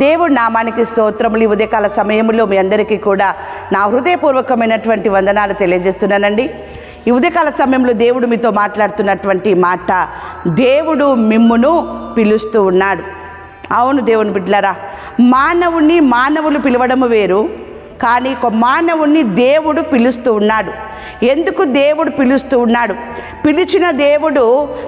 దేవుడి నామానికి స్తోత్రములు. ఈ ఉదయకాల సమయంలో మీ అందరికీ కూడా నా హృదయపూర్వకమైనటువంటి వందనాలు తెలియజేస్తున్నానండి. ఈ ఉదయకాల సమయంలో దేవుడు మీతో మాట్లాడుతున్నటువంటి మాట, దేవుడు మిమ్మును పిలుస్తూ ఉన్నాడు. అవును దేవుని బిడ్డలారా, మానవులు పిలవడము వేరు, కానీ ఒక మానవుణ్ణి దేవుడు పిలుస్తూ ఉన్నాడు. ఎందుకు దేవుడు పిలుస్తూ ఉన్నాడు? పిలిచిన దేవుడు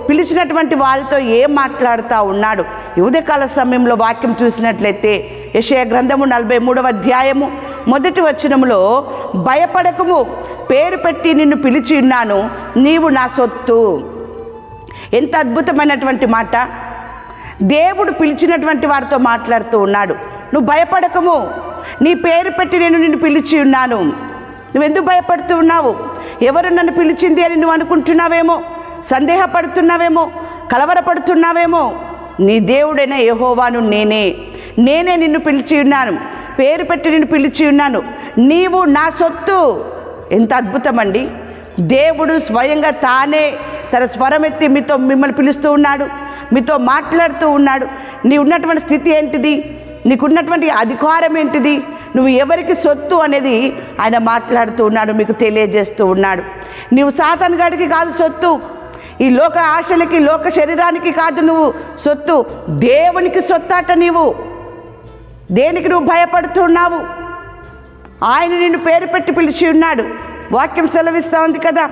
పిలిచినటువంటి వారితో ఏం మాట్లాడుతూ ఉన్నాడు? ఈ ఉదయకాల సమయంలో వాక్యం చూసినట్లయితే యెషయా గ్రంథము 43వ అధ్యాయము 1వ వచనములో, భయపడకము, పేరు పెట్టి నిన్ను పిలిచి ఉన్నాను, నీవు నా సొత్తు. ఎంత అద్భుతమైనటువంటి మాట! దేవుడు పిలిచినటువంటి వారితో మాట్లాడుతూ ఉన్నాడు. నువ్వు భయపడకము, నీ పేరు పెట్టి నేను నిన్ను పిలిచి ఉన్నాను. నువ్వెందుకు భయపడుతూ ఉన్నావు? ఎవరు నన్ను పిలిచింది అని నువ్వు అనుకుంటున్నావేమో, సందేహపడుతున్నావేమో, కలవరపడుతున్నావేమో. నీ దేవుడైన యెహోవాను నేనే నిన్ను పిలిచి ఉన్నాను, పేరు పెట్టి నిన్ను పిలిచి ఉన్నాను, నీవు నా సొత్తు. ఎంత అద్భుతమండి! దేవుడు స్వయంగా తానే తన స్వరమెత్తి మిమ్మల్ని పిలుస్తూ ఉన్నాడు, మీతో మాట్లాడుతూ ఉన్నాడు. నీ ఉన్నటువంటి స్థితి ఏంటిది? నీకున్నటువంటి అధికారం ఏంటిది? నువ్వు ఎవరికి సొత్తు అనేది ఆయన మాట్లాడుతూ ఉన్నాడు, మీకు తెలియజేస్తూ ఉన్నాడు. నీవు సాతాను గాడికి కాదు సొత్తు, ఈ లోక ఆశలకి, లోక శరీరానికి కాదు నువ్వు సొత్తు, దేవునికి సొత్తాట. నీవు దేనికి నువ్వు భయపడుతున్నావు? ఆయన నిన్ను పేరు పెట్టి పిలిచి ఉన్నాడు. వాక్యం సెలవిస్తూ ఉంది కదా,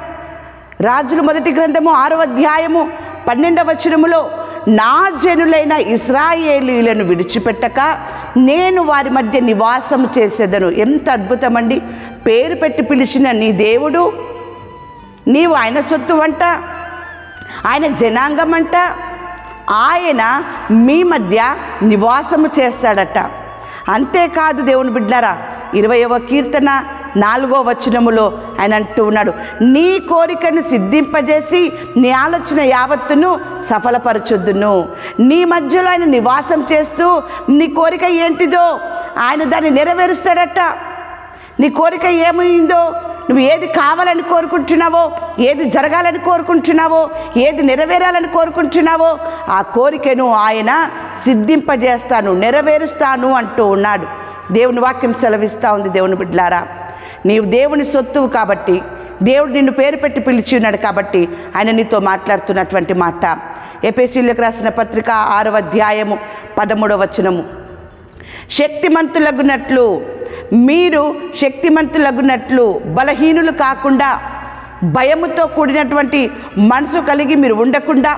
రాజుల మొదటి గ్రంథము 6వ అధ్యాయము 12వ వచనములో, నా జనులైన ఇశ్రాయేలీయులను విడిచిపెట్టక నేను వారి మధ్య నివాసం చేసేదను. ఎంత అద్భుతమండి! పేరు పెట్టి పిలిచిన నీ దేవుడు, నీవు ఆయన సొత్తు అంట, ఆయన జనాంగం అంట, ఆయన మీ మధ్య నివాసము చేస్తాడట. అంతేకాదు దేవుని బిడ్డలారా, 20వ కీర్తన 4వ వచనములో ఆయన అంటూ ఉన్నాడు, నీ కోరికను సిద్ధింపజేసి నీ ఆలోచన యావత్తును సఫలపరచుద్దును. నీ మధ్యలో ఆయన నివాసం చేస్తూ నీ కోరిక ఏంటిదో ఆయన దాన్ని నెరవేరుస్తాడట. నీ కోరిక ఏమైందో, నువ్వు ఏది కావాలని కోరుకుంటున్నావో, ఏది జరగాలని కోరుకుంటున్నావో, ఏది నెరవేరాలని కోరుకుంటున్నావో, ఆ కోరికను ఆయన సిద్ధింపజేస్తాను, నెరవేరుస్తాను అంటూ ఉన్నాడు. దేవుని వాక్యం సెలవిస్తూ ఉంది. దేవుని బిడ్డలారా, నీవు దేవుని సొత్తువు కాబట్టి, దేవుడు నిన్ను పేరు పెట్టి పిలిచి ఉన్నాడు కాబట్టి ఆయన నీతో మాట్లాడుతున్నటువంటి మాట. ఎఫెసీయులకు రాసిన పత్రిక 6వ అధ్యాయము 13వ వచనము, శక్తిమంతులగునట్లు మీరు శక్తిమంతులగునట్లు బలహీనులు కాకుండా, భయముతో కూడినటువంటి మనసు కలిగి మీరు ఉండకుండా,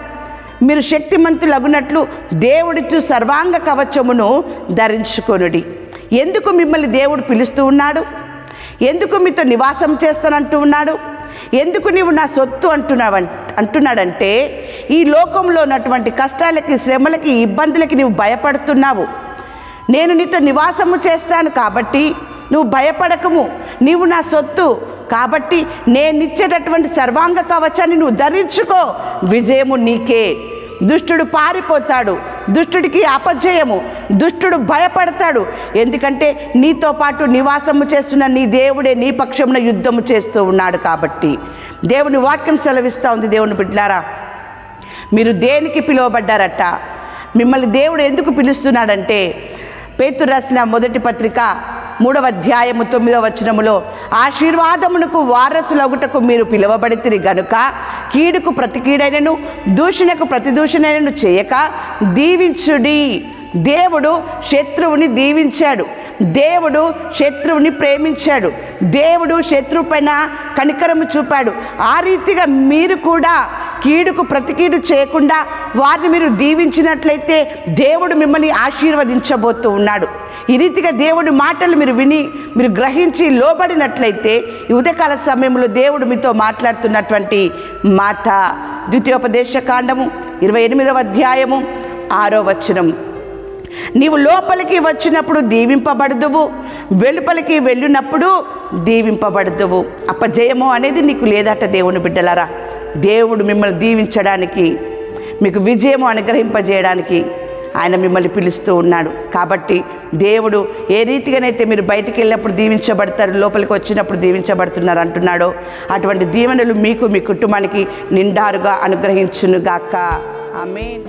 మీరు శక్తిమంతులగునట్లు దేవుడిచ్చు సర్వాంగ కవచమును ధరించుకొనుడి. ఎందుకు మిమ్మల్ని దేవుడు పిలుస్తూ ఉన్నాడు? ఎందుకు మీతో నివాసం చేస్తానంటూ ఉన్నాడు? ఎందుకు నీవు నా సొత్తు అంటున్నాడంటే, ఈ లోకంలో ఉన్నటువంటి కష్టాలకి, శ్రమలకి, ఇబ్బందులకి నీవు భయపడుతున్నావు. నేను నీతో నివాసము చేస్తాను కాబట్టి నువ్వు భయపడకము, నీవు నా సొత్తు కాబట్టి నేనిచ్చేటటువంటి సర్వాంగ కవచాన్ని నువ్వు ధరించుకో, విజయము నీకే. దుష్టుడు పారిపోతాడు, దుష్టుడికి అపజయము, దుష్టుడు భయపడతాడు. ఎందుకంటే నీతో పాటు నివాసము చేస్తున్న నీ దేవుడే నీ పక్షమున యుద్ధము చేస్తూ ఉన్నాడు కాబట్టి. దేవుని వాక్యం సెలవిస్తూ ఉంది. దేవుని బిడ్డలారా, మీరు దేనికి పిలువబడ్డారట? మిమ్మల్ని దేవుడు ఎందుకు పిలుస్తున్నాడంటే, పేతురు రాసిన మొదటి పత్రిక 3వ అధ్యాయము 9వ వచనములో, ఆశీర్వాదమునకు వారసులగుటకు మీరు పిలువబడితిరి గనుక కీడుకు ప్రతి కీడైనను దూషణకు ప్రతి దూషణైనను చేయక దీవించుడి. దేవుడు శత్రువుని దీవించాడు, దేవుడు శత్రువుని ప్రేమించాడు, దేవుడు శత్రువు పైన కనికరము చూపాడు. ఆ రీతిగా మీరు కూడా కీడుకు ప్రతి కీడు చేయకుండా వారిని మీరు దీవించినట్లయితే దేవుడు మిమ్మల్ని ఆశీర్వదించబోతూ ఉన్నాడు. ఈ రీతిగా దేవుడి మాటలు మీరు విని, మీరు గ్రహించి లోబడినట్లయితే ఈ ఉదయకాల సమయంలో దేవుడు మీతో మాట్లాడుతున్నటువంటి మాట, ద్వితీయోపదేశ కాండము 28వ అధ్యాయము 6వ వచనం, నీవు లోపలికి వచ్చినప్పుడు దీవింపబడదువు, వెలుపలికి వెళ్ళినప్పుడు దీవింపబడదువు. అపజయము అనేది నీకు లేదట. దేవుని బిడ్డలారా, దేవుడు మిమ్మల్ని దీవించడానికి, మీకు విజయము అనుగ్రహింపజేయడానికి ఆయన మిమ్మల్ని పిలుస్తూ ఉన్నాడు. కాబట్టి దేవుడు ఏ రీతిగానైతే మీరు బయటికి వెళ్ళినప్పుడు దీవించబడతారు, లోపలికి వచ్చినప్పుడు దీవించబడుతున్నారు అంటున్నాడో, అటువంటి దీవెనలు మీకు, మీ కుటుంబానికి నిండారుగా అనుగ్రహించునుగాక. ఆమేన్.